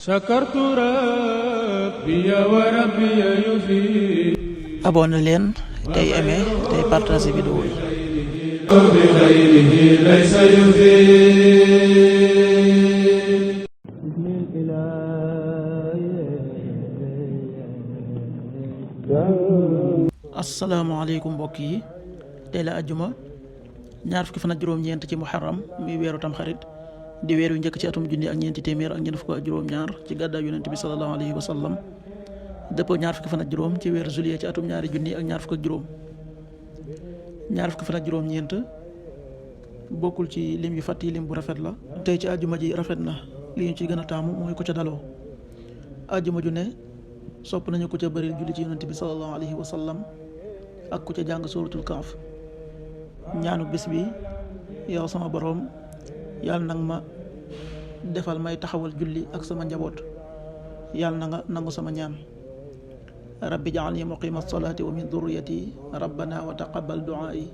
sakartu rabbi wa rabbi yufi. abonné leen tey aimé tey partagé vidéo yi. bi xayrihi laysa yufi. asalaamaaleykum mbokk yi, tey la ajjuma ñaar fukki fan ak juróom-ñeent ci muharram muy weeru tamxarit di weer yu njëkk ci atum junni ak ñeenti téeméer ak ñeent fukk ak juróom-ñaar ci gàddaay yonent bi sallallahu alayhi wa sallam dëppoo ñaar fukki fan ak juróom ci weeru juillet ci atum ñaari junni ak ñaar fukk ak juróom. ñaar fukki fan ak juróom-ñeent bokkul ci lim yu fàtt yi lim bu rafet la. tey ci ajjuma ji rafet na, li ñu ci gën a taamu mooy ku ca daloo. ajjuma ju ne sopp nañu ku ca bëril julli ci yonent bi sallallahu alayhi wa sallam ak ku ca jàng suratul kaaf. ñaanu bés bi: yow sama boroom, yàlla nag ma defal may taxawal julli ak sama njaboot, yàlla na nga nangu sama ñaan. rabbi ja'alni muqima salaati wa min dhurriyati rabbana wa taqabbal du'aa'i.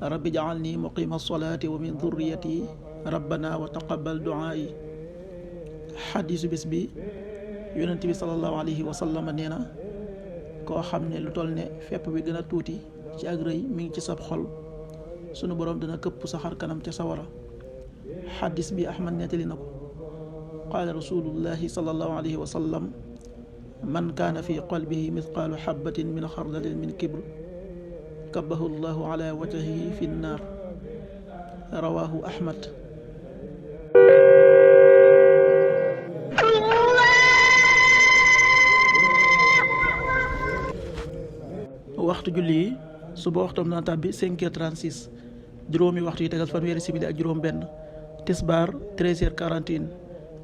rabbi ja'alni muqima salaati wa min dhurriyati rabbana wa taqabbal du'aa'i. xadiisu bés bi: yonent bi sallallahu alayhi wa sallam nee na, koo xam ne lu toll ne fepp bi gën a tuuti ci ak rëy mi ngi ci sab xol, sunu boroom dina këpp sa xar kanam ca sawara. xadis bi Ahmad nettali na ko. qaala rasulullahi sallallahu alayhi wa sallam: man kaana fi qalbihi mithqaalu xabbatin min xardalin min kibr kabbahu llahu ala wajhihi fi nnaar. rawaahu Ahmad. waxtu julli yi: suba waxtoom dana tàbbi 5h36, juróomi waxtu yi tegal fanweeri simili ak juróom benn. tisbaar 13h41,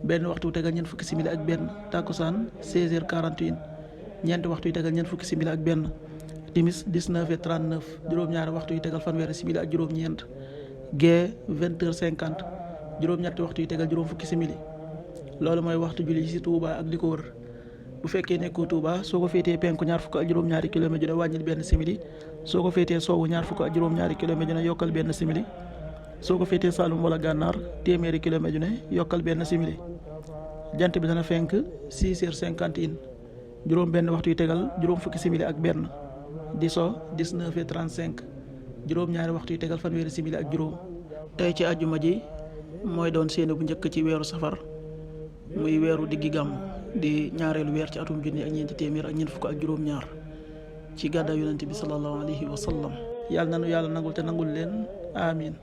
benn waxtu yu tegal ñeent fukki simili ak benn. takkusaan 16h41, ñeenti waxtu yu tegal ñeent fukki simili ak benn. timis 19h39, juróom-ñaari waxtu yu tegal fanweeri simili ak juróom-ñeent. gee 20h50, juróom-ñetti waxtu yu tegal juróom fukki simili. loolu mooy waxtu julli ci Touba ak li ko wër. bu fekkee nekkoo Touba, soo ko féetee penku ñaar fukk ak juróom-ñaari kilomètre dina wàññil benn simili. soo ko féetee sowwu ñaar fukk ak juróom-ñaari kilomètre dina yokkal benn simili. soo ko féetee Saalum wala Gànnaar, téeméeri kilomètre yu ne yokkal benn simili. jant bi dana fenk 6h51, juróom benn waxtu yu tegal juróom fukki simili ak benn. di so 19h35, juróom-ñaari waxtu yu tegal fanweeri simili ak juróom. tey ci àjjuma ji mooy doon séenu bu njëkk ci weeru safar, muy weeru diggi gàmm di ñaareelu weer ci atum junni ak ñeenti téeméer ak ñeent fukk ak juróom-ñaar ci gàddaay yonent bi sallallahu alayhi wa sallam. yàlla nanu yàlla nangul te nangul leen, amin.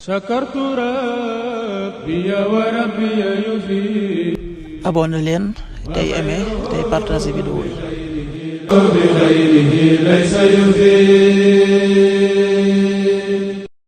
sakartu rabbi wa rabbi yufi. abonné leen tey aimé tey partagé vidéo yi. bi xayrihi laysa yufi.